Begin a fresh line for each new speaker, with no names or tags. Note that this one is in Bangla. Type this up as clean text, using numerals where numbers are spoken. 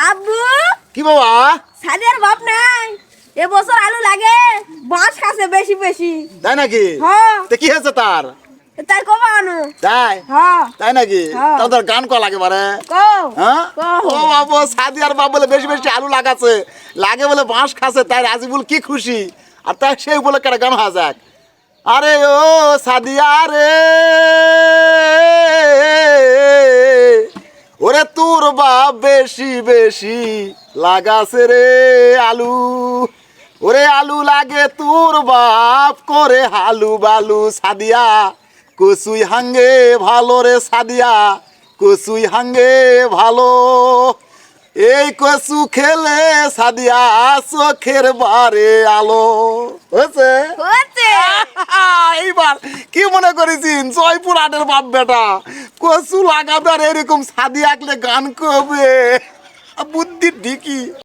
আব্বু
কি বাবা?
সাদের বাপ নাই এবছর আলু লাগে বাঁশ খাসে বেশি বেশি।
তাই নাকি?
হ্যাঁ
তো কি হয়েছে তার?
তার কবা আনো
তাই
হ্যাঁ
তাই নাকি?
হ্যাঁ।
তাও তোর গান কয়া লাগে বারে।
কো
হ্যাঁ
কো
ও বাবা, সাদিয়ার বাপ বলে বেশি বেশি আলু লাগাছে, লাগে বলে বাঁশ খাচ্ছে, তাই রাজিবুল কি খুশি। আর তাই সেই বলে একটা গান হওয়া যাক। আরে ও সাদিয়া রে, ওরে তোর বাপ বেশি বেশি লাগাছে রে আলু, ওরে আলু লাগে তোর বাপ করে হালু বালু। সাদিয়া কচুই হাঙ্গে ভালো রে সাদিয়া, কচুই হাঙ্গে ভালো। এই কচু খেলে সাদিয়া চোখের বারে আলো হয়েছে।
হচ্ছে
এইবার কি মনে করেছিন জয়পুর হাটের বাপ বেটা কচু লাগাবে আর এরকম সাদিয়া আঁকলে গান করবে, বুদ্ধির ঢিকি।